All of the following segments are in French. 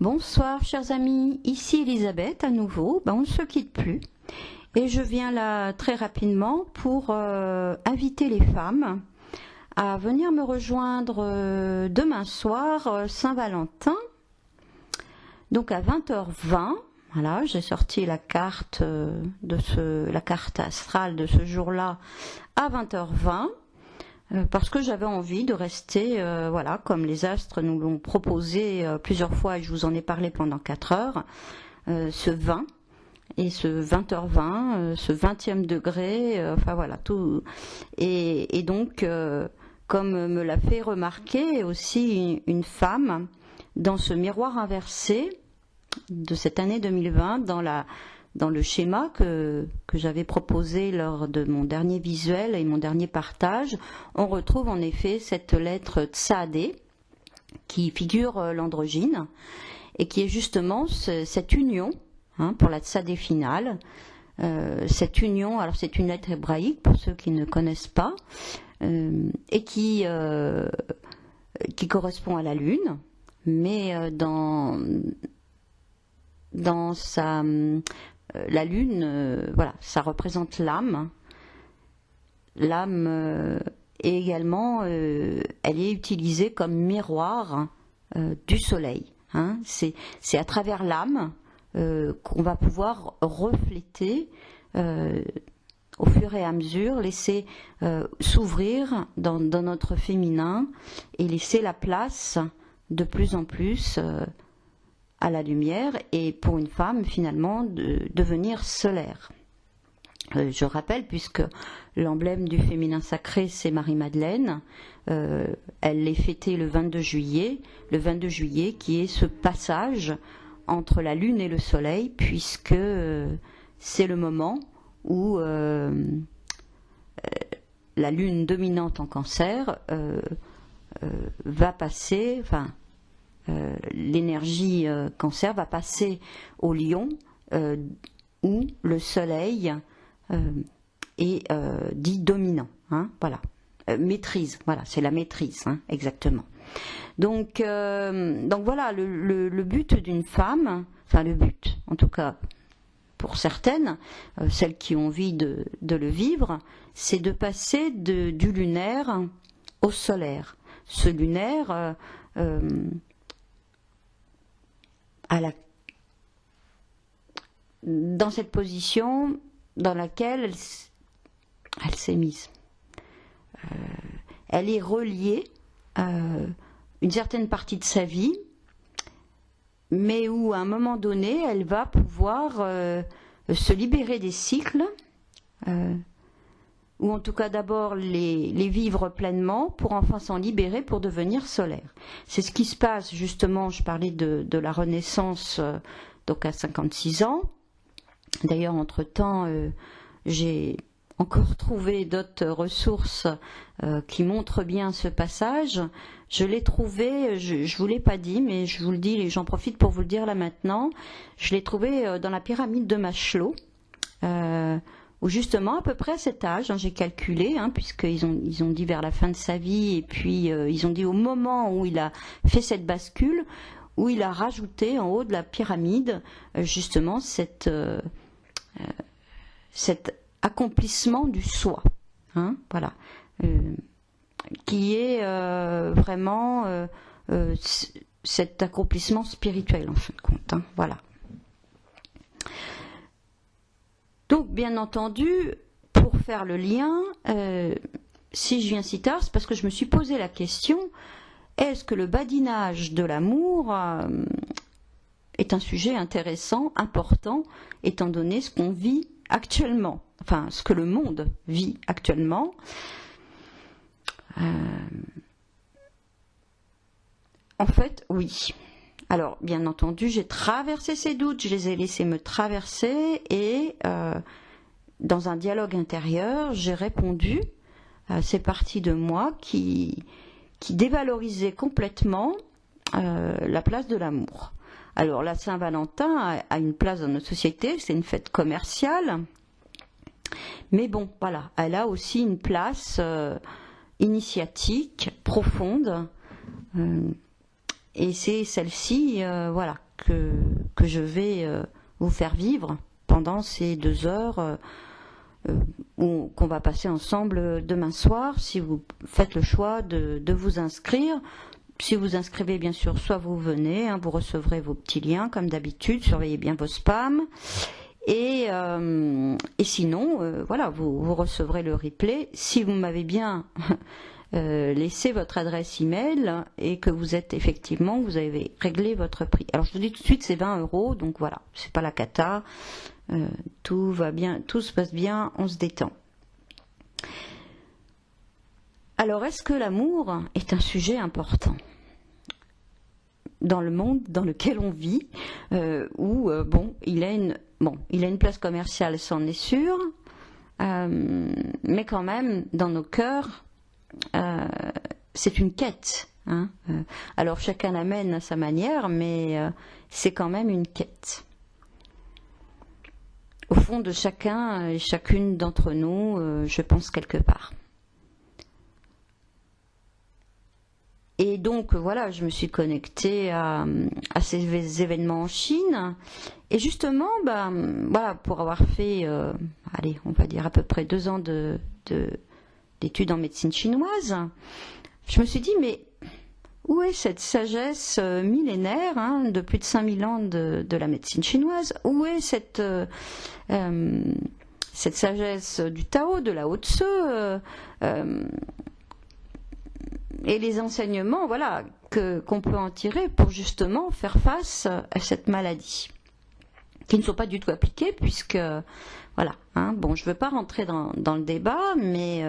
Bonsoir chers amis, ici Elisabeth à nouveau, on ne se quitte plus et je viens là très rapidement pour inviter les femmes à venir me rejoindre demain soir Saint-Valentin, donc à 20h20. Voilà, j'ai sorti la carte la carte astrale de ce jour-là à 20h20. Parce que j'avais envie de rester, voilà, comme les astres nous l'ont proposé plusieurs fois et je vous en ai parlé pendant 4 heures, ce 20 et ce 20h20, ce 20e degré, enfin voilà, tout. Et donc, comme me l'a fait remarquer aussi une femme, dans ce miroir inversé de cette année 2020, dans le schéma que j'avais proposé lors de mon dernier visuel et mon dernier partage, on retrouve en effet cette lettre Tsadé qui figure l'androgyne et qui est justement cette union, pour la Tsadé finale, cette union, alors c'est une lettre hébraïque pour ceux qui ne connaissent pas, et qui correspond à la lune, mais dans sa... la lune, voilà, ça représente l'âme. L'âme également, elle est utilisée comme miroir du soleil. C'est à travers l'âme qu'on va pouvoir refléter au fur et à mesure, laisser s'ouvrir dans notre féminin et laisser la place de plus en plus à la lumière et pour une femme finalement de devenir solaire. Je rappelle, puisque l'emblème du féminin sacré c'est Marie-Madeleine, elle est fêtée le 22 juillet qui est ce passage entre la lune et le soleil, puisque c'est le moment où la lune dominante en Cancer va passer, enfin l'énergie Cancer va passer au Lion, où le soleil est dit dominant, voilà, maîtrise, voilà, c'est la maîtrise, exactement. Donc voilà, le but d'une femme, enfin le but, en tout cas pour certaines, celles qui ont envie de le vivre, c'est de passer du lunaire au solaire. Ce lunaire dans cette position dans laquelle elle s'est mise. Elle est reliée une certaine partie de sa vie, mais où à un moment donné, elle va pouvoir se libérer des cycles, ou en tout cas d'abord les vivre pleinement pour enfin s'en libérer pour devenir solaire. C'est ce qui se passe justement, je parlais de la Renaissance donc à 56 ans. D'ailleurs, entre-temps, j'ai encore trouvé d'autres ressources qui montrent bien ce passage. Je l'ai trouvé, je ne vous l'ai pas dit, mais je vous le dis et j'en profite pour vous le dire là maintenant, je l'ai trouvé dans la pyramide de Maslow, où justement à peu près à cet âge, j'ai calculé, puisqu'ils ont dit vers la fin de sa vie, et puis ils ont dit au moment où il a fait cette bascule, où il a rajouté en haut de la pyramide justement cet accomplissement du soi, voilà, qui est vraiment cet accomplissement spirituel en fin de compte, voilà. Donc bien entendu, pour faire le lien, si je viens si tard, c'est parce que je me suis posé la question, est-ce que le badinage de l'amour est un sujet intéressant, important, étant donné ce qu'on vit actuellement, enfin ce que le monde vit actuellement. En fait, oui. Alors, bien entendu, j'ai traversé ces doutes, je les ai laissés me traverser et dans un dialogue intérieur, j'ai répondu à ces parties de moi qui dévalorisaient complètement la place de l'amour. Alors, la Saint-Valentin a une place dans notre société, c'est une fête commerciale, mais bon, voilà, elle a aussi une place initiatique, profonde, et c'est celle-ci, voilà, que je vais vous faire vivre pendant ces 2 heures qu'on va passer ensemble demain soir, si vous faites le choix de vous inscrire. Si vous inscrivez, bien sûr, soit vous venez, hein, vous recevrez vos petits liens comme d'habitude, surveillez bien vos spams. Et sinon, voilà, vous recevrez le replay. Si vous m'avez bien laissé votre adresse email et que vous êtes effectivement, vous avez réglé votre prix. Alors je vous dis tout de suite, c'est 20 €, donc voilà, c'est pas la cata. Tout va bien, tout se passe bien, on se détend. Alors, est-ce que l'amour est un sujet important dans le monde dans lequel on vit, où bon, il a une place commerciale, c'en est sûr, mais quand même, dans nos cœurs, c'est une quête. Hein, alors, chacun l'amène à sa manière, mais c'est quand même une quête. Au fond de chacun et chacune d'entre nous, je pense quelque part. Et donc voilà, je me suis connectée à ces événements en Chine. Et justement, voilà, pour avoir fait, allez, on va dire à peu près 2 ans d'études en médecine chinoise, je me suis dit, mais où est cette sagesse millénaire, hein, de plus de 5000 ans de la médecine chinoise? Où est cette sagesse du Tao, de Lao Tzu, et les enseignements, voilà, qu'on peut en tirer pour justement faire face à cette maladie, qui ne sont pas du tout appliquées, puisque voilà, hein, bon, je ne veux pas rentrer dans le débat, mais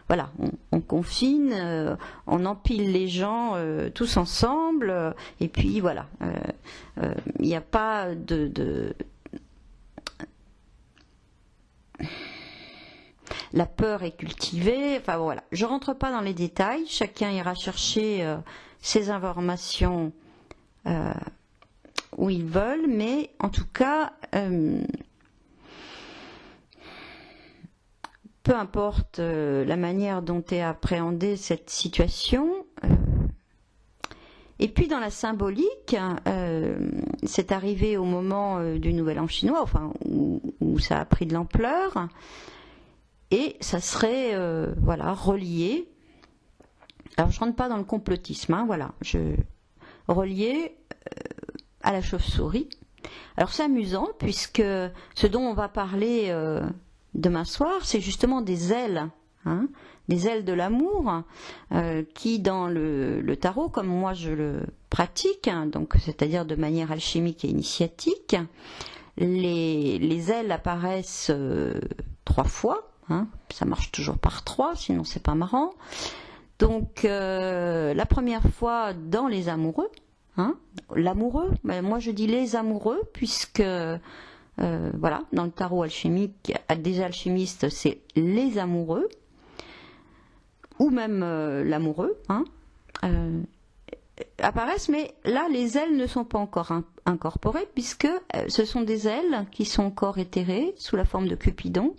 voilà, on confine, on empile les gens tous ensemble, et puis voilà, il n'y a pas la peur est cultivée, enfin voilà, je ne rentre pas dans les détails, chacun ira chercher ses informations où ils veulent, mais en tout cas, peu importe la manière dont est appréhendée cette situation, et puis dans la symbolique, c'est arrivé au moment du Nouvel An chinois, enfin où ça a pris de l'ampleur, et ça serait voilà, relié. Alors je rentre pas dans le complotisme, hein, voilà, relié à la chauve-souris. Alors c'est amusant puisque ce dont on va parler demain soir, c'est justement des ailes, hein, des ailes de l'amour, qui dans le tarot, comme moi je le pratique, hein, donc c'est-à-dire de manière alchimique et initiatique, les ailes apparaissent 3 fois. Hein, ça marche toujours par 3, sinon c'est pas marrant. Donc la première fois dans les amoureux, hein, l'amoureux, ben, moi je dis les amoureux, puisque voilà, dans le tarot alchimique, des alchimistes, c'est les amoureux, ou même l'amoureux, hein, apparaissent, mais là les ailes ne sont pas encore incorporées, puisque ce sont des ailes qui sont encore éthérées sous la forme de Cupidon,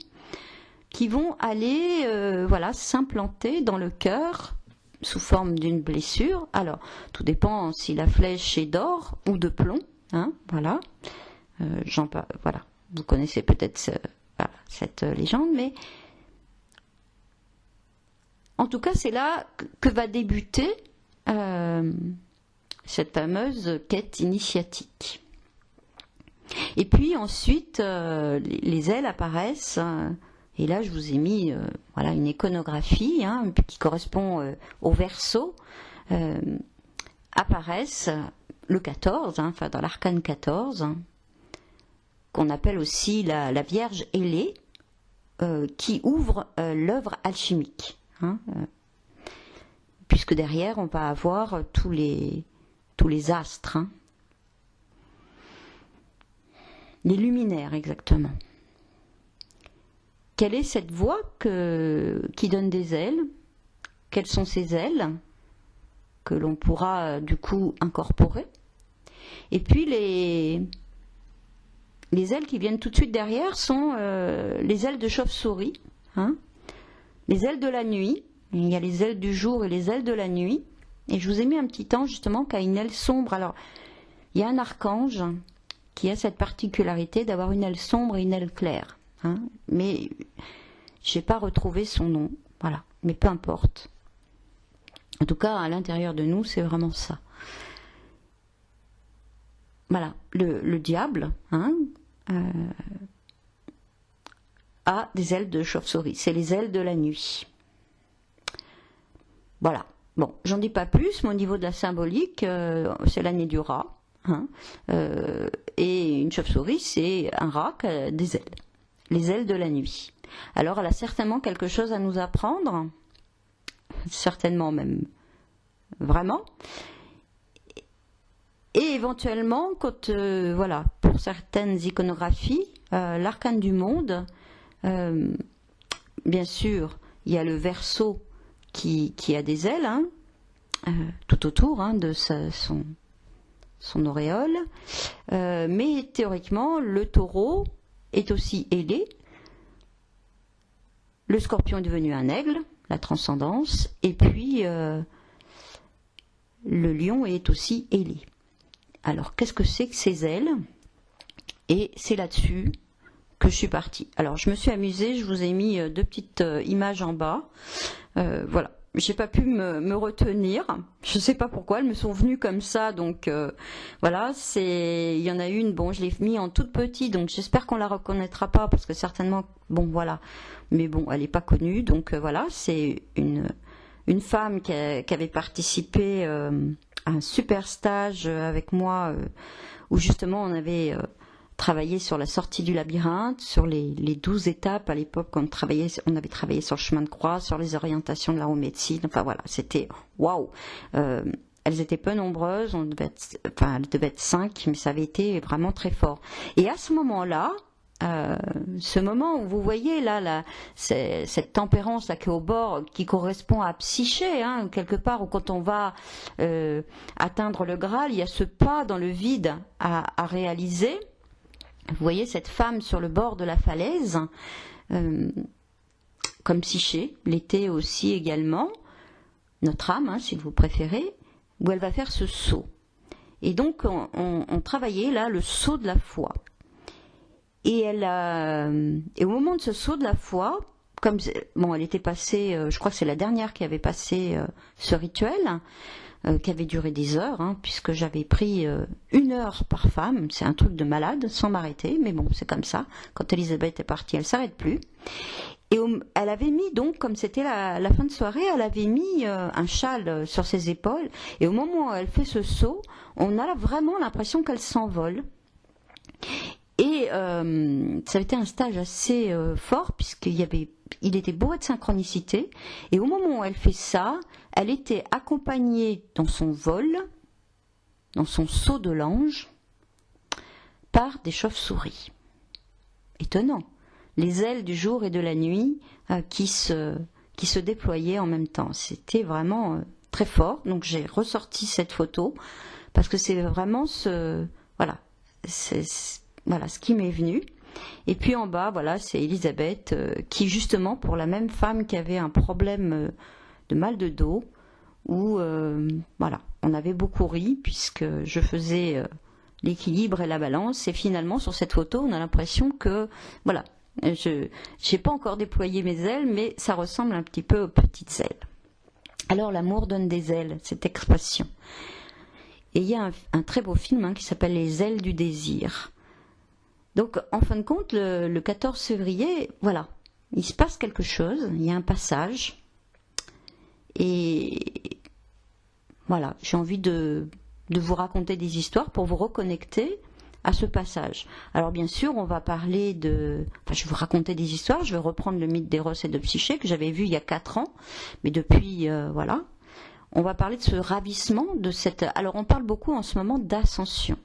qui vont aller voilà, s'implanter dans le cœur sous forme d'une blessure. Alors, tout dépend si la flèche est d'or ou de plomb, hein, voilà. Voilà, vous connaissez peut-être voilà, cette légende, mais en tout cas, c'est là que va débuter cette fameuse quête initiatique. Et puis ensuite, les ailes apparaissent. Et là, je vous ai mis voilà, une iconographie, hein, qui correspond au verso. Apparaissent le 14, hein, enfin dans l'arcane 14, hein, qu'on appelle aussi la Vierge ailée, qui ouvre l'œuvre alchimique. Hein, puisque derrière, on va avoir tous les astres. Hein, les luminaires, exactement. Quelle est cette voix qui donne des ailes? Quelles sont ces ailes que l'on pourra du coup incorporer? Et puis les ailes qui viennent tout de suite derrière sont les ailes de chauve-souris, hein, les ailes de la nuit. Il y a les ailes du jour et les ailes de la nuit. Et je vous ai mis un petit temps justement qui a une aile sombre. Alors il y a un archange qui a cette particularité d'avoir une aile sombre et une aile claire. Hein, mais je n'ai pas retrouvé son nom. Voilà, mais peu importe. En tout cas, à l'intérieur de nous, c'est vraiment ça. Voilà, le diable a des ailes de chauve-souris. C'est les ailes de la nuit. Voilà. Bon, j'en dis pas plus, mais au niveau de la symbolique, c'est l'année du rat. Et une chauve-souris, c'est un rat qui a des ailes. Les ailes de la nuit. Alors, elle a certainement quelque chose à nous apprendre. Certainement même. Vraiment. Et éventuellement, quand, voilà, pour certaines iconographies, l'arcane du monde, bien sûr, il y a le Verseau qui a des ailes, tout autour de son auréole, mais théoriquement, le Taureau est aussi ailé, le Scorpion est devenu un aigle, la transcendance, et puis le Lion est aussi ailé. Alors, qu'est-ce que c'est que ces ailes? Et c'est là-dessus que je suis partie. Alors, je me suis amusée, je vous ai mis 2 petites images en bas. Voilà, j'ai pas pu me retenir. Je sais pas pourquoi, elles me sont venues comme ça. Donc, voilà, il y en a une, bon, je l'ai mis en toute petite, donc j'espère qu'on la reconnaîtra pas, parce que certainement, bon, voilà. Mais bon, elle est pas connue, donc voilà, c'est une femme qui avait participé à un super stage avec moi, où justement on avait travaillé sur la sortie du labyrinthe, sur les 12 étapes à l'époque. On avait travaillé sur le chemin de croix, sur les orientations de la médecine. Enfin voilà, c'était waouh. Elles étaient peu nombreuses, elles devaient être 5, mais ça avait été vraiment très fort. Et à ce moment-là, ce moment où vous voyez là cette tempérance là qui est au bord, qui correspond à Psyché, quelque part, où quand on va atteindre le Graal, il y a ce pas dans le vide à réaliser. Vous voyez cette femme sur le bord de la falaise, comme Psyché l'était aussi également, notre âme, si vous préférez, où elle va faire ce saut. Et donc on travaillait là le saut de la foi. Et au moment de ce saut de la foi, elle était passée, je crois que c'est la dernière qui avait passé ce rituel, qui avait duré des heures, puisque j'avais pris 1 heure par femme. C'est un truc de malade, sans m'arrêter, mais bon, c'est comme ça. Quand Elisabeth est partie, elle ne s'arrête plus. Et elle avait mis, donc, comme c'était la fin de soirée, elle avait mis un châle sur ses épaules. Et au moment où elle fait ce saut, on a vraiment l'impression qu'elle s'envole. Et ça avait été un stage assez fort, puisqu'il était bourré de synchronicité. Et au moment où elle fait ça, elle était accompagnée dans son vol, dans son saut de l'ange, par des chauves-souris. Étonnant. Les ailes du jour et de la nuit qui se déployaient en même temps. C'était vraiment très fort. Donc j'ai ressorti cette photo, parce que c'est vraiment voilà, ce qui m'est venu. Et puis en bas, voilà, c'est Elisabeth qui, justement, pour la même femme qui avait un problème de mal de dos, où voilà, on avait beaucoup ri, puisque je faisais l'équilibre et la balance. Et finalement, sur cette photo, on a l'impression que, voilà, je n'ai pas encore déployé mes ailes, mais ça ressemble un petit peu aux petites ailes. Alors, l'amour donne des ailes, cette expression. Et il y a un très beau film qui s'appelle Les ailes du désir. Donc, en fin de compte, le 14 février, voilà, il se passe quelque chose, il y a un passage, et voilà, j'ai envie de vous raconter des histoires pour vous reconnecter à ce passage. Alors, bien sûr, on va parler je vais vous raconter des histoires, je vais reprendre le mythe d'Eros et de Psyché, que j'avais vu il y a 4 ans, mais depuis, voilà, on va parler de ce ravissement, alors on parle beaucoup en ce moment d'ascension.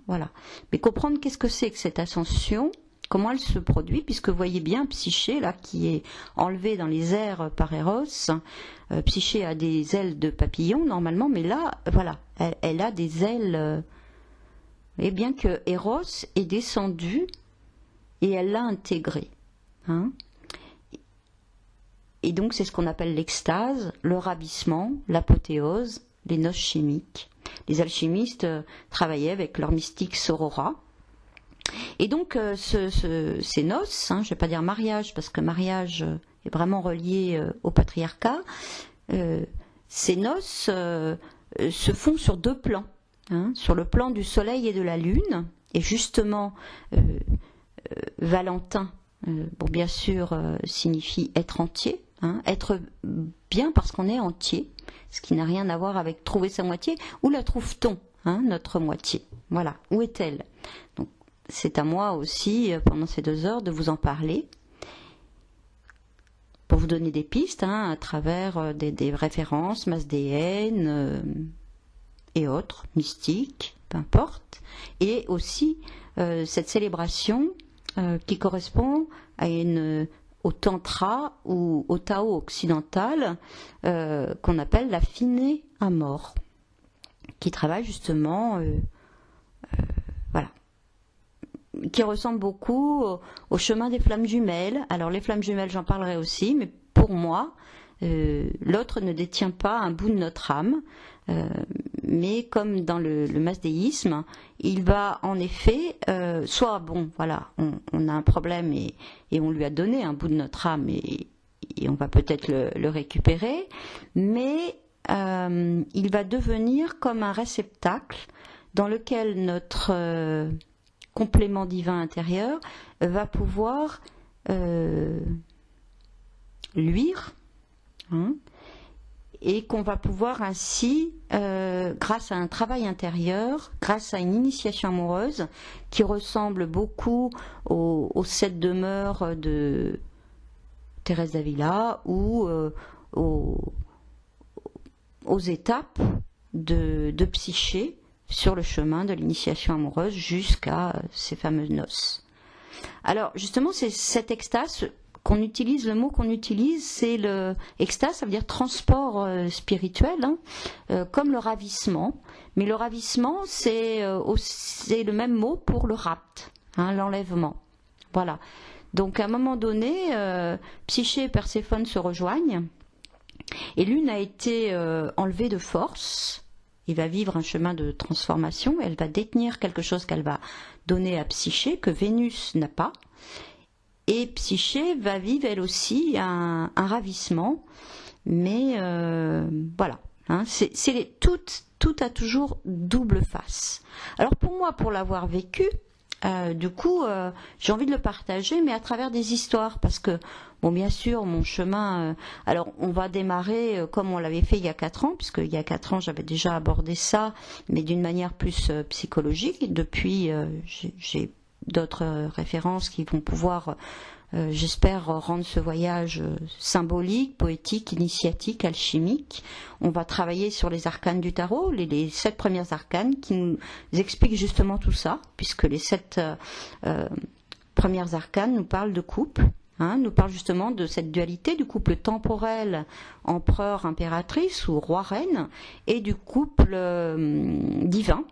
Voilà. Mais comprendre qu'est-ce que c'est que cette ascension, comment elle se produit, puisque vous voyez bien Psyché, là, qui est enlevée dans les airs par Eros. Psyché a des ailes de papillon, normalement, mais là, voilà, elle a des ailes. Et bien que Eros est descendu et elle l'a intégré. Et donc, c'est ce qu'on appelle l'extase, le ravissement, l'apothéose, les noces chimiques. les alchimistes travaillaient avec leur mystique sorora. Et donc ces noces, je ne vais pas dire mariage parce que mariage est vraiment relié au patriarcat, ces noces se font sur deux plans, sur le plan du soleil et de la lune, et justement Valentin, bien sûr, signifie être entier, être bien parce qu'on est entier, ce qui n'a rien à voir avec trouver sa moitié. Où la trouve-t-on, notre moitié? Voilà, où est-elle? Donc, c'est à moi aussi, pendant ces 2 heures, de vous en parler, pour vous donner des pistes, à travers des références, masdéennes et autres, mystiques, peu importe, et aussi cette célébration qui correspond au tantra ou au Tao occidental qu'on appelle la fine amor, qui travaille justement, qui ressemble beaucoup au chemin des flammes jumelles. Alors les flammes jumelles, j'en parlerai aussi, mais pour moi, l'autre ne détient pas un bout de notre âme, mais comme dans le masdéisme, il va en effet, soit on a un problème et on lui a donné un bout de notre âme et on va peut-être le récupérer, mais il va devenir comme un réceptacle dans lequel notre complément divin intérieur va pouvoir luire, et qu'on va pouvoir ainsi, grâce à un travail intérieur, grâce à une initiation amoureuse qui ressemble beaucoup aux 7 demeures de Thérèse d'Avila ou aux étapes de Psyché sur le chemin de l'initiation amoureuse jusqu'à ces fameuses noces. Alors justement, c'est cette extase qu'on utilise, le mot qu'on utilise, c'est extase, ça veut dire transport spirituel, comme le ravissement. Mais le ravissement, c'est le même mot pour le rapt, l'enlèvement. Voilà. Donc à un moment donné, Psyché et Perséphone se rejoignent, et l'une a été enlevée de force. Il va vivre un chemin de transformation, elle va détenir quelque chose qu'elle va donner à Psyché, que Vénus n'a pas. Et Psyché va vivre elle aussi un ravissement, mais voilà, tout a toujours double face. Alors pour moi, pour l'avoir vécu, du coup, j'ai envie de le partager, mais à travers des histoires, parce que, bien sûr, mon chemin, alors on va démarrer comme on l'avait fait il y a 4 ans, puisque il y a 4 ans, j'avais déjà abordé ça, mais d'une manière plus psychologique. Depuis, j'ai d'autres références qui vont pouvoir, j'espère, rendre ce voyage symbolique, poétique, initiatique, alchimique. On va travailler sur les arcanes du tarot, les 7 premières arcanes qui nous expliquent justement tout ça, puisque les 7 premières arcanes nous parlent de couple, nous parlent justement de cette dualité du couple temporel empereur-impératrice ou roi-reine et du couple divin,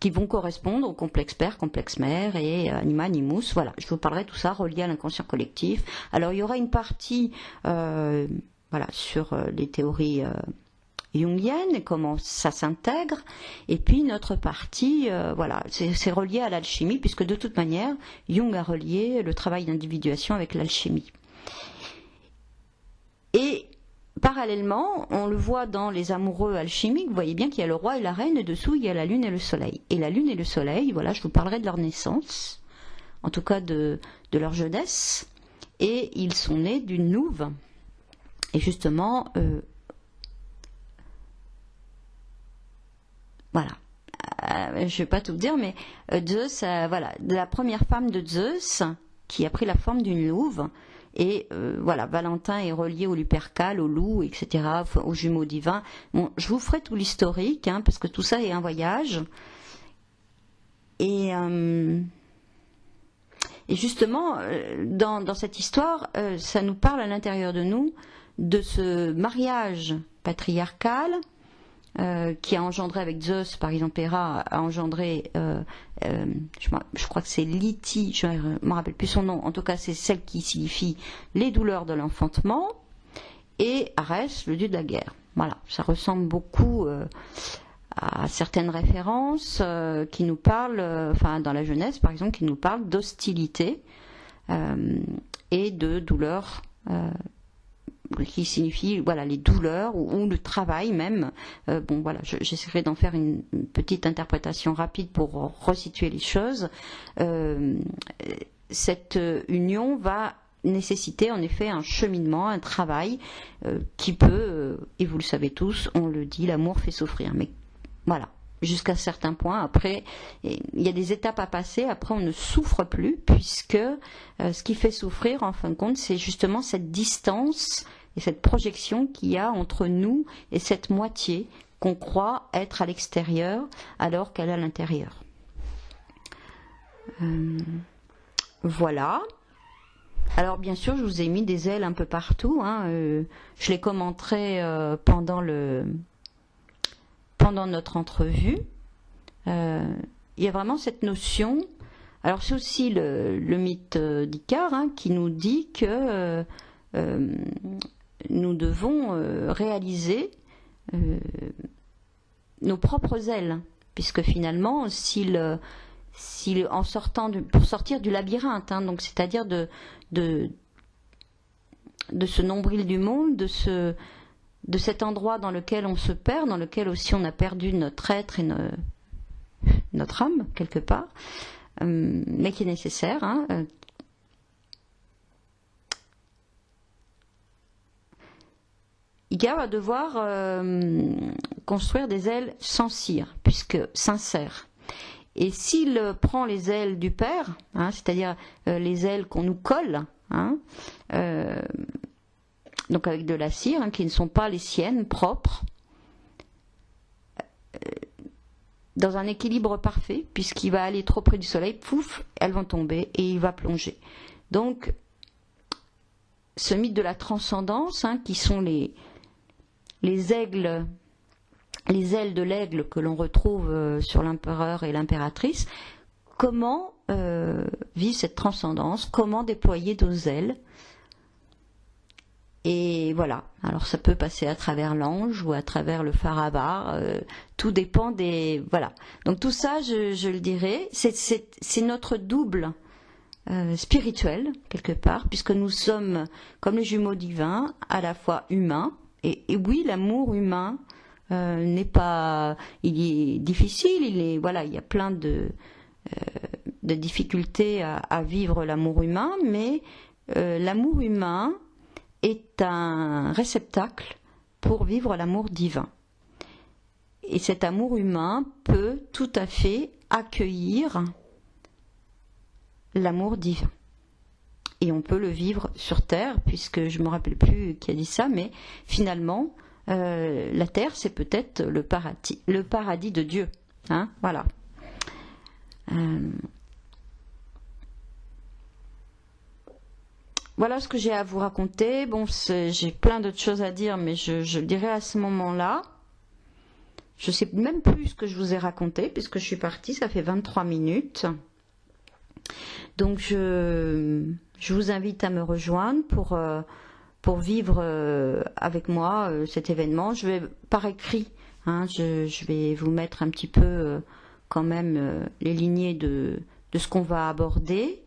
qui vont correspondre au complexe père, complexe mère et anima, animus. Voilà, je vous parlerai de tout ça relié à l'inconscient collectif. Alors il y aura une partie sur les théories jungiennes et comment ça s'intègre, et puis une autre partie, c'est relié à l'alchimie, puisque de toute manière, Jung a relié le travail d'individuation avec l'alchimie. Et parallèlement, on le voit dans les amoureux alchimiques, vous voyez bien qu'il y a le roi et la reine, et dessous il y a la lune et le soleil. Et la lune et le soleil, voilà, je vous parlerai de leur naissance, en tout cas de leur jeunesse, et ils sont nés d'une louve. Et justement, je ne vais pas tout dire, mais Zeus, la première femme de Zeus, qui a pris la forme d'une louve. Et Valentin est relié au Lupercal, au loup, etc., aux jumeaux divins. Bon, je vous ferai tout l'historique, parce que tout ça est un voyage. Et justement, dans cette histoire, ça nous parle à l'intérieur de nous de ce mariage patriarcal qui a engendré avec Zeus, par exemple, Héra a engendré, je crois que c'est Lyti, je ne me rappelle plus son nom, en tout cas c'est celle qui signifie les douleurs de l'enfantement, et Arès, le dieu de la guerre. Voilà, ça ressemble beaucoup à certaines références qui nous parlent, enfin dans la Genèse par exemple, qui nous parlent d'hostilité et de douleur, qui signifie voilà les douleurs ou le travail même. Bon voilà, j'essaierai d'en faire une petite interprétation rapide pour resituer les choses. Cette union va nécessiter en effet un cheminement, un travail qui peut, et vous le savez tous, on le dit, l'amour fait souffrir. Mais voilà, jusqu'à certains points. Après, il y a des étapes à passer. Après, on ne souffre plus, puisque ce qui fait souffrir, en fin de compte, c'est justement cette distance et cette projection qu'il y a entre nous et cette moitié qu'on croit être à l'extérieur alors qu'elle est à l'intérieur. Voilà. Alors bien sûr, je vous ai mis des ailes un peu partout. Je les commenterai pendant notre entrevue. Il y a vraiment cette notion. Alors c'est aussi le mythe d'Icare qui nous dit que nous devons réaliser nos propres ailes, puisque finalement, pour sortir du labyrinthe, donc c'est-à-dire de ce nombril du monde, de cet endroit dans lequel on se perd, dans lequel aussi on a perdu notre être et notre âme quelque part, mais qui est nécessaire. Icare va devoir construire des ailes sans cire, puisque sincères. Et s'il prend les ailes du Père, c'est-à-dire les ailes qu'on nous colle, donc avec de la cire, qui ne sont pas les siennes, propres, dans un équilibre parfait, puisqu'il va aller trop près du soleil, pouf, elles vont tomber et il va plonger. Donc, ce mythe de la transcendance, qui sont les aigles, les ailes de l'aigle que l'on retrouve sur l'empereur et l'impératrice, comment vivre cette transcendance, comment déployer nos ailes. Et voilà, alors ça peut passer à travers l'ange ou à travers le pharabar, tout dépend des... Voilà, donc tout ça, je le dirais, c'est notre double spirituel, quelque part, puisque nous sommes, comme les jumeaux divins, à la fois humains, et oui, l'amour humain n'est pas... Il est difficile, il y a plein de difficultés à vivre l'amour humain, mais l'amour humain est un réceptacle pour vivre l'amour divin. Et cet amour humain peut tout à fait accueillir l'amour divin. Et on peut le vivre sur Terre, puisque je ne me rappelle plus qui a dit ça, mais finalement, la Terre, c'est peut-être le paradis de Dieu. Voilà. Voilà ce que j'ai à vous raconter. Bon, j'ai plein d'autres choses à dire, mais je le dirai à ce moment-là. Je ne sais même plus ce que je vous ai raconté, puisque je suis partie, ça fait 23 minutes. Donc, je vous invite à me rejoindre pour vivre avec moi cet événement. Je vais, par écrit, je vais vous mettre un petit peu quand même les lignées de ce qu'on va aborder.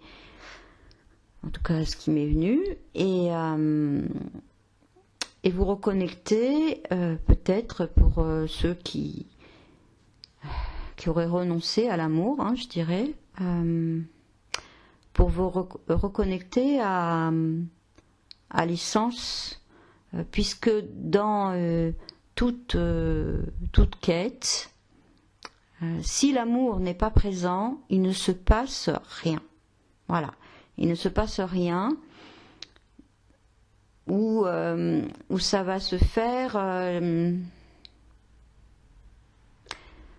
En tout cas, ce qui m'est venu, et vous reconnecter peut-être pour ceux qui auraient renoncé à l'amour, je dirais, pour vous reconnecter à l'essence, puisque dans toute quête, si l'amour n'est pas présent, il ne se passe rien. Voilà. Il ne se passe rien où ça va se faire.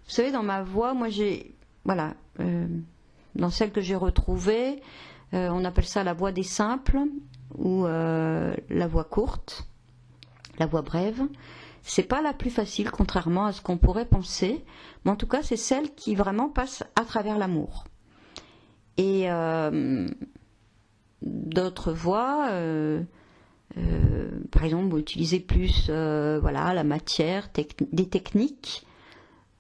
Vous savez, dans ma voix, moi dans celle que j'ai retrouvée, on appelle ça la voix des simples ou la voix courte, la voix brève. C'est pas la plus facile, contrairement à ce qu'on pourrait penser, mais en tout cas, c'est celle qui vraiment passe à travers l'amour. Et d'autres voix par exemple, utiliser plus voilà, la matière, des techniques.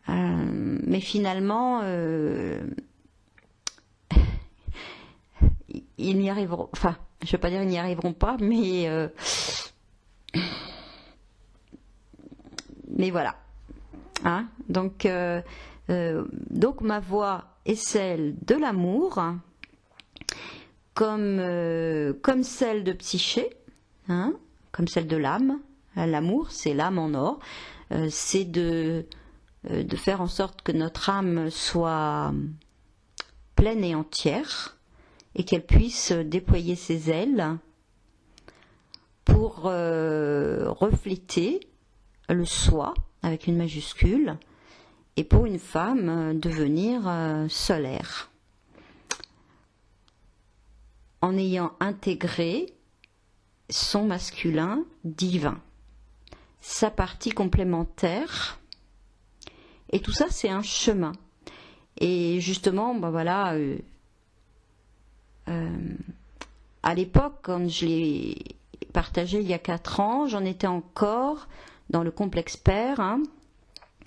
Mais finalement, ils n'y arriveront. Enfin, je ne veux pas dire ils n'y arriveront pas, mais voilà. Hein, donc ma voie est celle de l'amour, comme celle de Psyché, hein, comme celle de l'âme. L'amour, c'est l'âme en or. C'est de faire en sorte que notre âme soit pleine et entière et qu'elle puisse déployer ses ailes pour refléter le soi avec une majuscule et pour une femme devenir solaire en ayant intégré son masculin divin, sa partie complémentaire. Et tout ça, c'est un chemin. Et justement, ben voilà, à l'époque, quand je l'ai partagé il y a 4 ans, j'en étais encore dans le complexe père. Hein.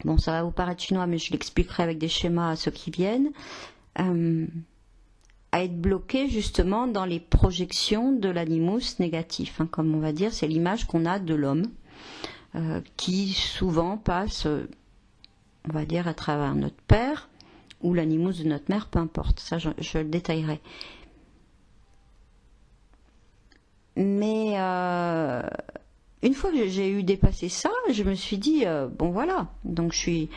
Bon, ça va vous paraître chinois, mais je l'expliquerai avec des schémas à ceux qui viennent. À être bloqué justement dans les projections de l'animus négatif. Hein, comme on va dire, c'est l'image qu'on a de l'homme qui souvent passe... on va dire à travers notre père ou l'animus de notre mère, peu importe, ça je le détaillerai. Mais une fois que j'ai eu dépassé ça, je me suis dit, bon voilà, donc je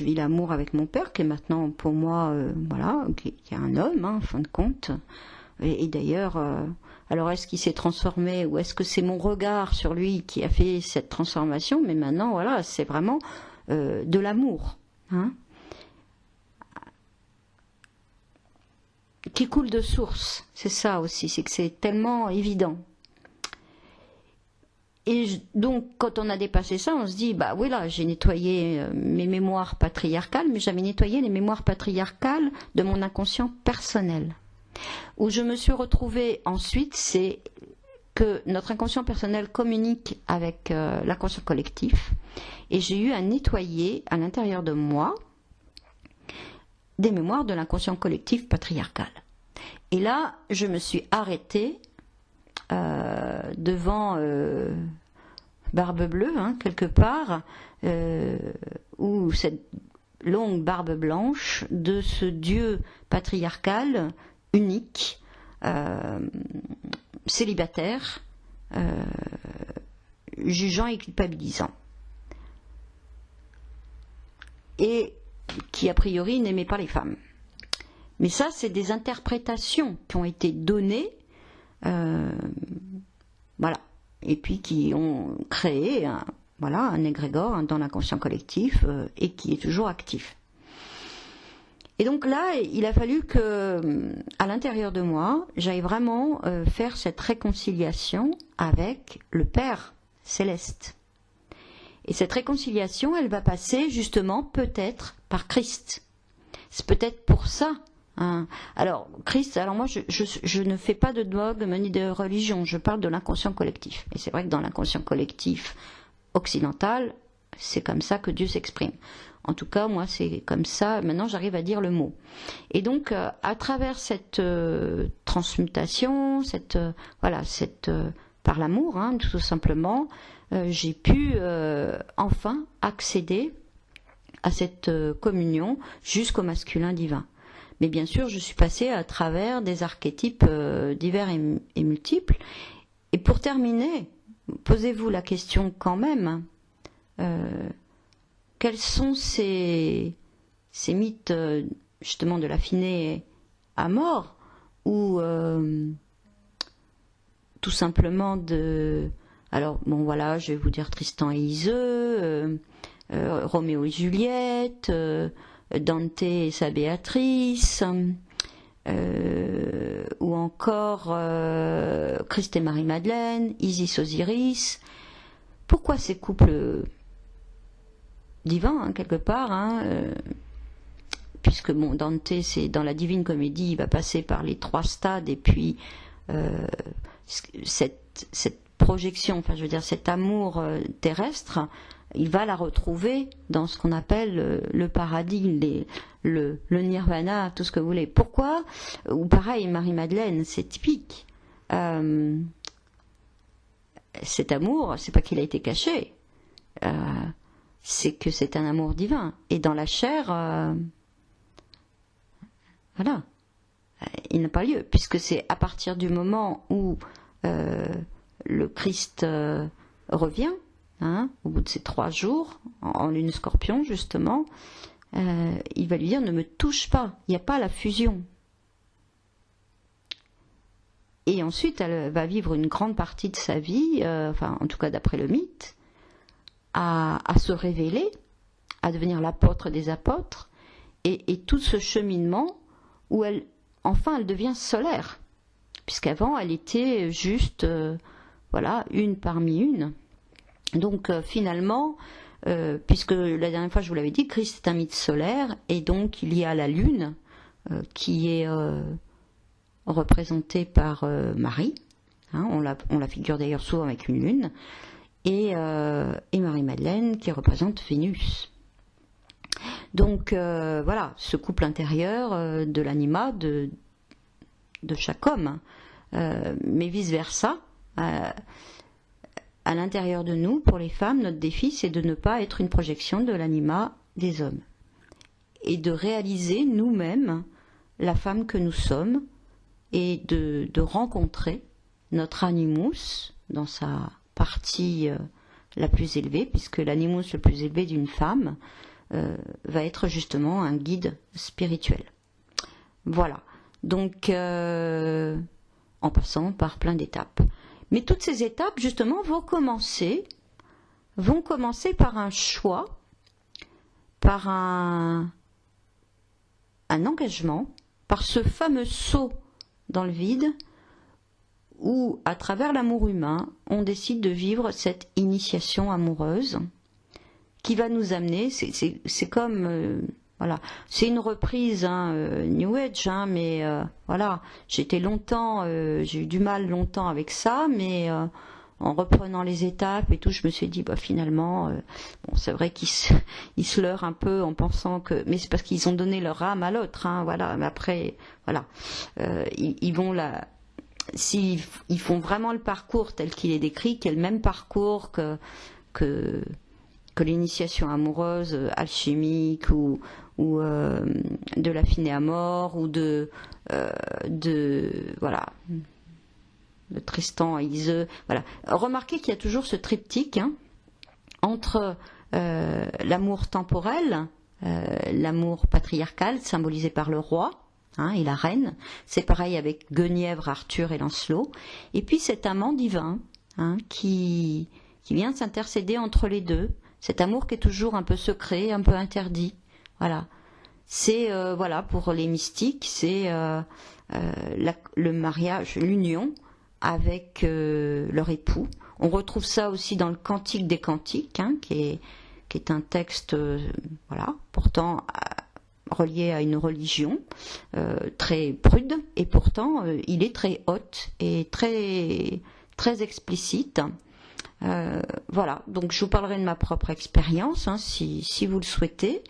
vis l'amour avec mon père, qui est maintenant pour moi, voilà, qui est un homme, hein, en fin de compte. Et d'ailleurs, alors est-ce qu'il s'est transformé ou est-ce que c'est mon regard sur lui qui a fait cette transformation? Mais maintenant, voilà, c'est vraiment de l'amour, hein, qui coule de source. C'est ça aussi, c'est que c'est tellement évident. Et donc, quand on a dépassé ça, on se dit, bah oui, là, j'ai nettoyé mes mémoires patriarcales, mais j'avais nettoyé les mémoires patriarcales de mon inconscient personnel. Où je me suis retrouvée ensuite, c'est que notre inconscient personnel communique avec l'inconscient collectif, et j'ai eu à nettoyer à l'intérieur de moi des mémoires de l'inconscient collectif patriarcal. Et là, je me suis arrêtée devant Barbe Bleue, hein, quelque part, où cette longue barbe blanche de ce Dieu patriarcal unique, célibataire, jugeant et culpabilisant, et qui a priori n'aimait pas les femmes. Mais ça, c'est des interprétations qui ont été données, voilà, et puis qui ont créé un égrégore dans l'inconscient collectif et qui est toujours actif. Et donc là, il a fallu que, à l'intérieur de moi, j'aille vraiment faire cette réconciliation avec le Père céleste. Et cette réconciliation, elle va passer justement peut-être par Christ. C'est peut-être pour ça. Hein. Alors, Christ, alors moi, je ne fais pas de dogme ni de religion, je parle de l'inconscient collectif. Et c'est vrai que dans l'inconscient collectif occidental, c'est comme ça que Dieu s'exprime. En tout cas, moi, c'est comme ça. Maintenant, j'arrive à dire le mot. Et donc, à travers cette transmutation, par l'amour, hein, tout simplement, j'ai pu enfin accéder à cette communion jusqu'au masculin divin. Mais bien sûr, je suis passée à travers des archétypes divers et multiples. Et pour terminer, posez-vous la question quand même. Quels sont ces mythes justement de l'affiné à mort ou tout simplement de... Alors bon voilà, je vais vous dire Tristan et Iseux, Roméo et Juliette, Dante et sa Béatrice, ou encore Christ et Marie-Madeleine, Isis Osiris. Pourquoi ces couples divins, hein, quelque part, hein, puisque bon, Dante, c'est dans la Divine Comédie, il va passer par les 3 stades et puis cette projection, enfin je veux dire cet amour terrestre, il va la retrouver dans ce qu'on appelle le paradis, le nirvana, tout ce que vous voulez. Pourquoi? Ou pareil, Marie-Madeleine, c'est typique. Cet amour, c'est pas qu'il a été caché, c'est que c'est un amour divin. Et dans la chair, voilà, il n'a pas lieu, puisque c'est à partir du moment où le Christ revient, au bout de ces 3 jours, en lune scorpion justement, il va lui dire ne me touche pas, il n'y a pas la fusion. Et ensuite elle va vivre une grande partie de sa vie, enfin en tout cas d'après le mythe, à se révéler, à devenir l'apôtre des apôtres, et tout ce cheminement où elle devient solaire, puisqu'avant elle était juste voilà, une parmi une. Donc finalement, puisque la dernière fois je vous l'avais dit, Christ est un mythe solaire, et donc il y a la lune qui est représentée par Marie, on la figure d'ailleurs souvent avec une lune, et Marie-Madeleine qui représente Vénus. Donc voilà, ce couple intérieur de l'anima de chaque homme, mais vice-versa, à l'intérieur de nous, pour les femmes, notre défi, c'est de ne pas être une projection de l'anima des hommes. Et de réaliser nous-mêmes la femme que nous sommes, et de rencontrer notre animus dans sa partie la plus élevée, puisque l'animus le plus élevé d'une femme va être justement un guide spirituel. Voilà. Donc, en passant par plein d'étapes. Mais toutes ces étapes, justement, vont commencer par un choix, par un engagement, par ce fameux saut dans le vide, où, à travers l'amour humain, on décide de vivre cette initiation amoureuse qui va nous amener, c'est comme... voilà, c'est une reprise New Age, mais voilà, j'ai eu du mal longtemps avec ça, mais en reprenant les étapes et tout, je me suis dit, finalement, bon, c'est vrai qu'ils se leurrent un peu en pensant que, mais c'est parce qu'ils ont donné leur âme à l'autre, voilà. Mais après, voilà, ils vont s'ils font vraiment le parcours tel qu'il est décrit, qui est le même parcours que l'initiation amoureuse alchimique ou de la finée à mort ou de voilà, de Tristan à Iseux, voilà. Remarquez qu'il y a toujours ce triptyque entre l'amour temporel, l'amour patriarcal symbolisé par le roi et la reine. C'est pareil avec Guenièvre, Arthur et Lancelot. Et puis cet amant divin qui vient s'intercéder entre les deux. Cet amour qui est toujours un peu secret, un peu interdit. Voilà. C'est, voilà, pour les mystiques, c'est le mariage, l'union avec leur époux. On retrouve ça aussi dans le Cantique des Cantiques, qui est un texte, voilà, pourtant relié à une religion très prude, et pourtant il est très haute et très, très explicite. Voilà, donc je vous parlerai de ma propre expérience, si vous le souhaitez.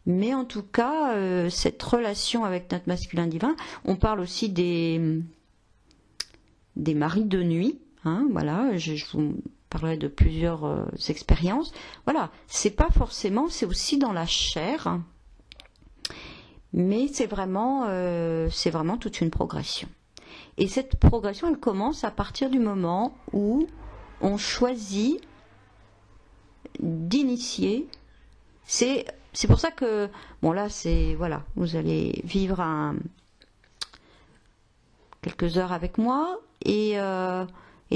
Mais en tout cas, cette relation avec notre masculin divin, on parle aussi des maris de nuit. Voilà, je vous parlerai de plusieurs expériences. Voilà, c'est pas forcément, c'est aussi dans la chair, mais c'est vraiment toute une progression. Et cette progression, elle commence à partir du moment où on choisit d'initier. C'est pour ça que, bon là, voilà, vous allez vivre quelques heures avec moi, et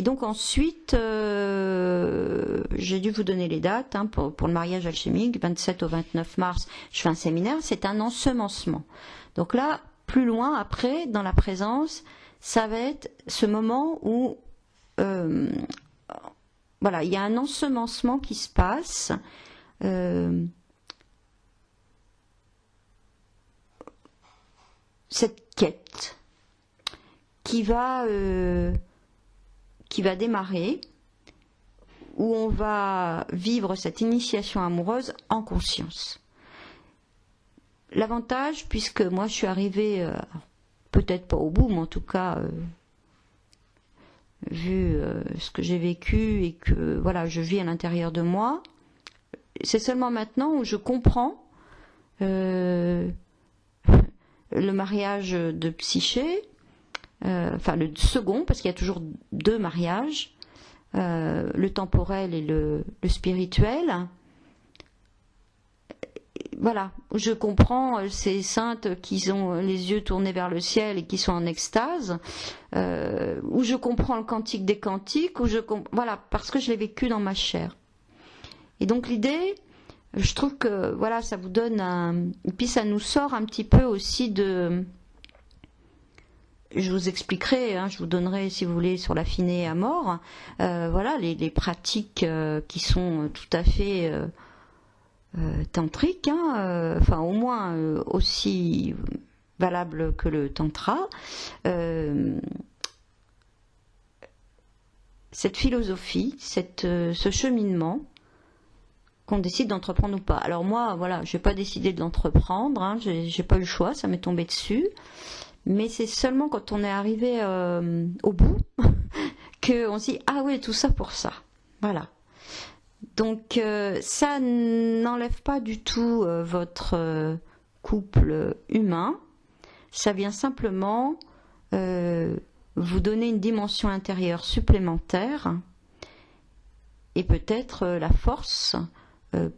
donc ensuite, j'ai dû vous donner les dates pour le mariage alchimique, 27 au 29 mars, je fais un séminaire, c'est un ensemencement. Donc là, plus loin, après, dans la présence, ça va être ce moment où, voilà, il y a un ensemencement qui se passe, cette quête qui va démarrer, où on va vivre cette initiation amoureuse en conscience. L'avantage, puisque moi je suis arrivée, peut-être pas au bout, mais en tout cas, vu ce que j'ai vécu et que voilà, je vis à l'intérieur de moi, c'est seulement maintenant où je comprends le mariage de Psyché, enfin le second, parce qu'il y a toujours deux mariages, le temporel et le spirituel. Voilà, je comprends ces saintes qui ont les yeux tournés vers le ciel et qui sont en extase, où je comprends le cantique des cantiques, voilà, parce que je l'ai vécu dans ma chair. Et donc l'idée, je trouve que voilà, ça vous donne et puis ça nous sort un petit peu aussi de. Je vous expliquerai, je vous donnerai si vous voulez sur l'affiné à mort, voilà les pratiques qui sont tout à fait tantriques, enfin au moins aussi valables que le tantra. Cette philosophie, ce cheminement qu'on décide d'entreprendre ou pas. Alors moi, voilà, je n'ai pas décidé de l'entreprendre, j'ai pas eu le choix, ça m'est tombé dessus. Mais c'est seulement quand on est arrivé au bout qu'on se dit ah oui, tout ça pour ça. Voilà. Donc ça n'enlève pas du tout votre couple humain. Ça vient simplement vous donner une dimension intérieure supplémentaire et peut-être la force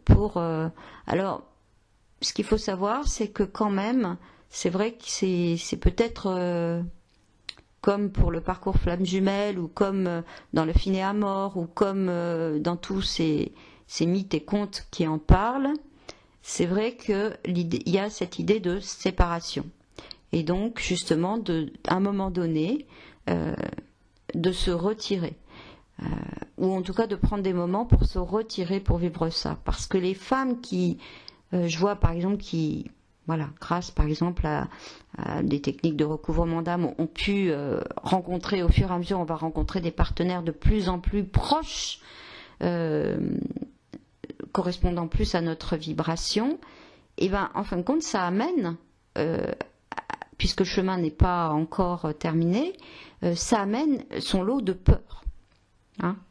pour. Alors, ce qu'il faut savoir, c'est que quand même. C'est vrai que c'est peut-être comme pour le parcours flamme jumelle ou comme dans le finé à mort ou comme dans tous ces mythes et contes qui en parlent, c'est vrai qu'il y a cette idée de séparation. Et donc justement, à un moment donné, de se retirer. Ou en tout cas de prendre des moments pour se retirer pour vivre ça. Parce que les femmes qui, je vois par exemple qui... Voilà, grâce par exemple à des techniques de recouvrement d'âme, ont pu rencontrer, au fur et à mesure, on va rencontrer des partenaires de plus en plus proches, correspondant plus à notre vibration. Et bien, en fin de compte, ça amène, puisque le chemin n'est pas encore terminé, ça amène son lot de peur.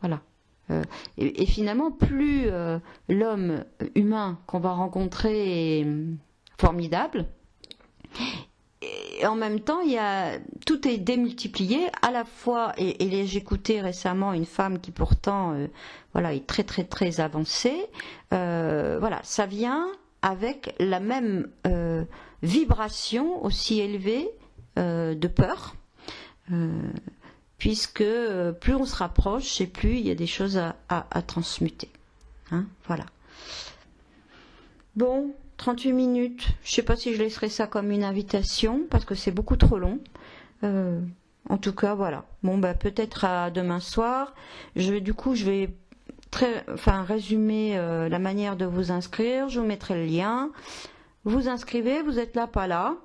Voilà. Et finalement, plus l'homme humain qu'on va rencontrer est formidable, et en même temps tout est démultiplié à la fois, et j'écoutais récemment une femme qui pourtant voilà, est très très très avancée, voilà, ça vient avec la même vibration aussi élevée de peur, puisque plus on se rapproche et plus il y a des choses à transmuter, voilà. Bon, 38 minutes, je ne sais pas si je laisserai ça comme une invitation, parce que c'est beaucoup trop long. En tout cas, voilà. Bon, peut-être à demain soir. Je vais résumer la manière de vous inscrire. Je vous mettrai le lien. Vous inscrivez, vous êtes là, pas là.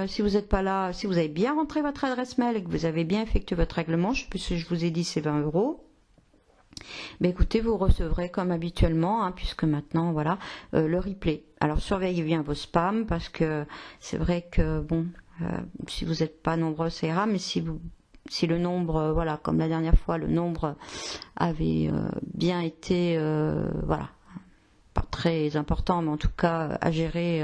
Si vous n'êtes pas là, si vous avez bien rentré votre adresse mail et que vous avez bien effectué votre règlement, je sais plus si je vous ai dit c'est 20 €. Mais écoutez, vous recevrez comme habituellement, puisque maintenant, voilà, le replay. Alors surveillez bien vos spams, parce que c'est vrai que, bon, si vous n'êtes pas nombreux, ça ira, mais si le nombre, voilà, comme la dernière fois, le nombre avait bien été, voilà, pas très important, mais en tout cas à gérer,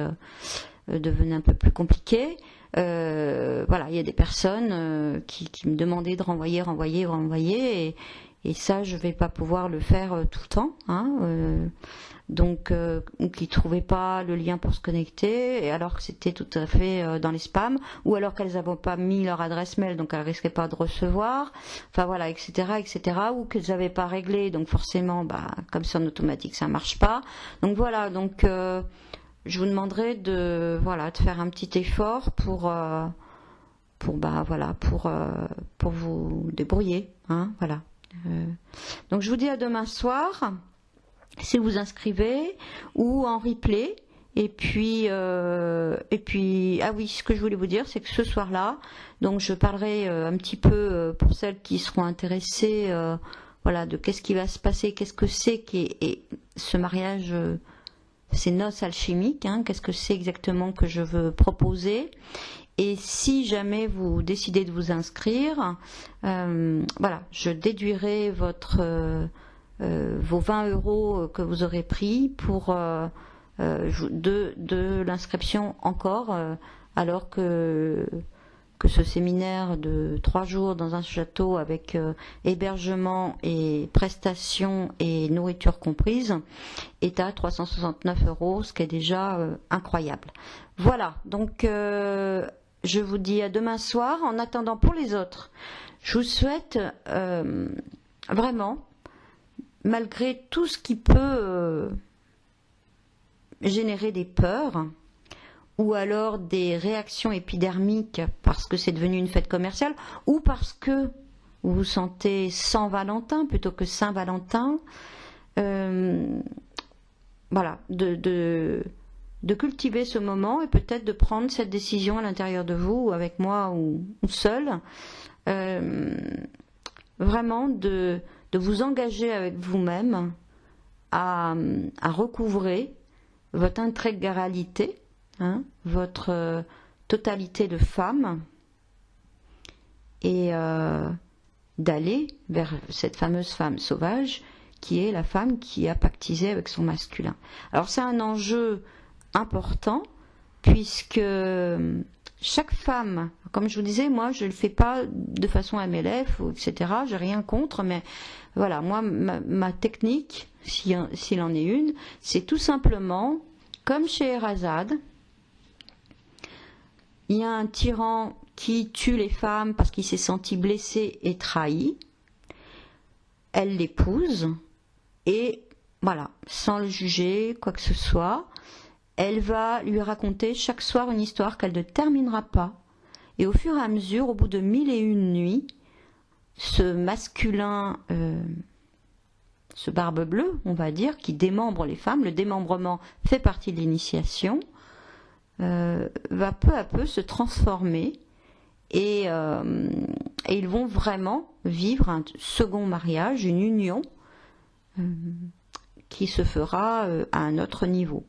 devenait un peu plus compliqué. Voilà, il y a des personnes qui me demandaient de renvoyer, et ça, je ne vais pas pouvoir le faire tout le temps. Donc, qui ne trouvaient pas le lien pour se connecter, et alors que c'était tout à fait dans les spams, ou alors qu'elles n'avaient pas mis leur adresse mail, donc elles ne risquaient pas de recevoir, enfin voilà, etc., ou qu'elles n'avaient pas réglé, donc forcément, comme c'est en automatique, ça ne marche pas. Donc voilà, donc je vous demanderai de faire un petit effort pour vous débrouiller, voilà. Donc je vous dis à demain soir, si vous inscrivez, ou en replay, Et puis, ah oui, ce que je voulais vous dire, c'est que ce soir-là, donc je parlerai un petit peu pour celles qui seront intéressées, voilà, de qu'est-ce qui va se passer, qu'est-ce que c'est et ce mariage, ces noces alchimiques, hein, qu'est-ce que c'est exactement que je veux proposer. Et si jamais vous décidez de vous inscrire, voilà, je déduirai vos 20 € que vous aurez pris pour de l'inscription encore, alors que ce séminaire de 3 jours dans un château avec hébergement et prestations et nourriture comprise est à 369 €, ce qui est déjà incroyable. Voilà, donc je vous dis à demain soir. En attendant, pour les autres, je vous souhaite vraiment, malgré tout ce qui peut générer des peurs ou alors des réactions épidermiques parce que c'est devenu une fête commerciale ou parce que vous vous sentez sans Valentin plutôt que Saint-Valentin, voilà, de cultiver ce moment et peut-être de prendre cette décision à l'intérieur de vous, ou avec moi ou seul, vraiment de vous engager avec vous-même à recouvrer votre intégralité, hein, votre totalité de femme, et d'aller vers cette fameuse femme sauvage qui est la femme qui a pactisé avec son masculin. Alors c'est un enjeu important puisque chaque femme, comme je vous disais, moi je ne le fais pas de façon MLF ou etc. J'ai rien contre, mais voilà, moi ma technique, s'il en est une, c'est tout simplement comme chez Erazade. Il y a un tyran qui tue les femmes parce qu'il s'est senti blessé et trahi. Elle l'épouse et voilà, sans le juger, quoi que ce soit, elle va lui raconter chaque soir une histoire qu'elle ne terminera pas. Et au fur et à mesure, au bout de 1001 nuits, ce masculin, ce barbe bleue, on va dire, qui démembre les femmes, le démembrement fait partie de l'initiation, va peu à peu se transformer et ils vont vraiment vivre un second mariage, une union qui se fera à un autre niveau.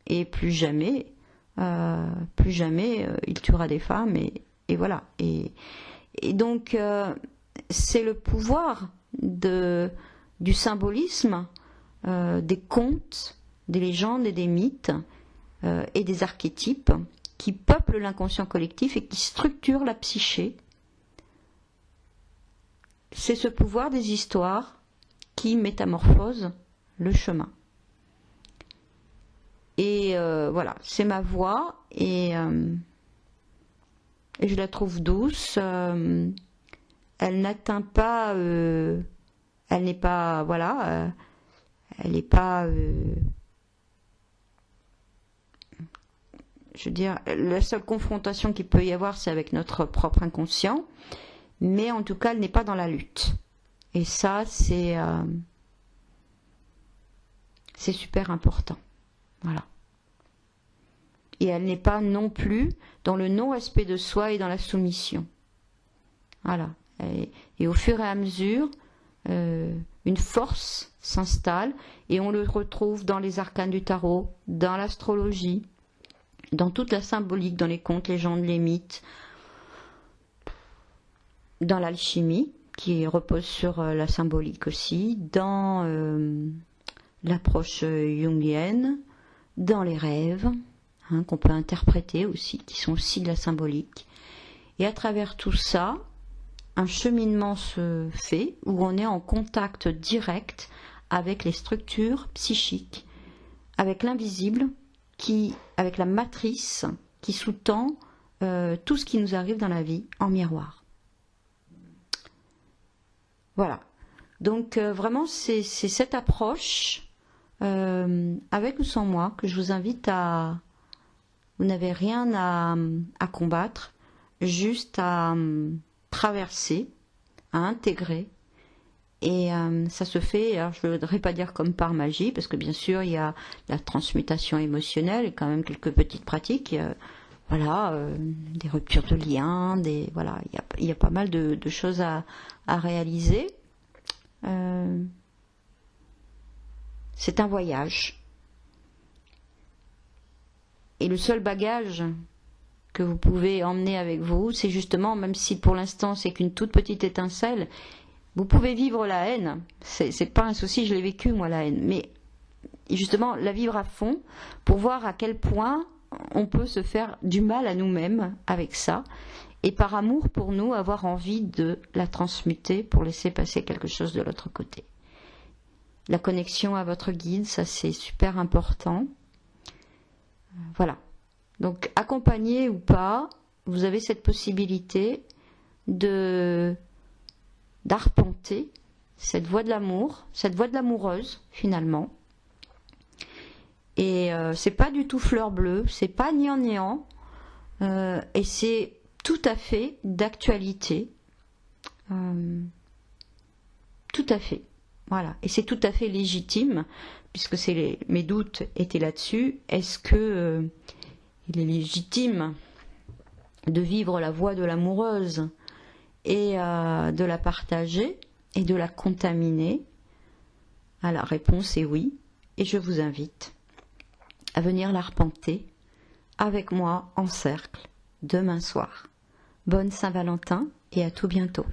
Et plus jamais il tuera des femmes et voilà. Et donc c'est le pouvoir du symbolisme, des contes, des légendes et des mythes et des archétypes qui peuplent l'inconscient collectif et qui structurent la psyché. C'est ce pouvoir des histoires qui métamorphose le chemin. Et voilà, c'est ma voix et je la trouve douce. Elle n'atteint pas, elle n'est pas, voilà, elle n'est pas, je veux dire, la seule confrontation qu'il peut y avoir, c'est avec notre propre inconscient, mais en tout cas, elle n'est pas dans la lutte. Et ça, c'est super important. Voilà. Et elle n'est pas non plus dans le non-respect de soi et dans la soumission. Voilà. Et au fur et à mesure, une force s'installe et on le retrouve dans les arcanes du tarot, dans l'astrologie, dans toute la symbolique, dans les contes, légendes, les mythes, dans l'alchimie, qui repose sur la symbolique aussi, dans l'approche jungienne, dans les rêves, hein, qu'on peut interpréter aussi, qui sont aussi de la symbolique. Et à travers tout ça, un cheminement se fait où on est en contact direct avec les structures psychiques, avec l'invisible, avec la matrice qui sous-tend tout ce qui nous arrive dans la vie en miroir. Voilà. Donc vraiment, c'est cette approche, avec ou sans moi, que je vous invite à... Vous n'avez rien à combattre, juste à traverser, à intégrer Et ça se fait, alors je ne voudrais pas dire comme par magie, parce que bien sûr il y a la transmutation émotionnelle, et quand même quelques petites pratiques, voilà, des ruptures de liens, voilà, il y a pas mal de choses à réaliser. C'est un voyage. Et le seul bagage que vous pouvez emmener avec vous, c'est justement, même si pour l'instant c'est qu'une toute petite étincelle, vous pouvez vivre la haine, c'est pas un souci, je l'ai vécu moi la haine, mais justement la vivre à fond pour voir à quel point on peut se faire du mal à nous-mêmes avec ça, et par amour pour nous avoir envie de la transmuter pour laisser passer quelque chose de l'autre côté. La connexion à votre guide, ça c'est super important. Voilà. Donc accompagné ou pas, vous avez cette possibilité d'arpenter cette voie de l'amour, cette voie de l'amoureuse finalement. Et c'est pas du tout fleur bleue, c'est pas gnangnan, et c'est tout à fait d'actualité. Tout à fait. Voilà. Et c'est tout à fait légitime, puisque mes doutes étaient là-dessus. Est-ce que il est légitime de vivre la voie de l'amoureuse et de la partager et de la contaminer? La réponse est oui, et je vous invite à venir l'arpenter avec moi en cercle demain soir. Bonne Saint-Valentin et à tout bientôt.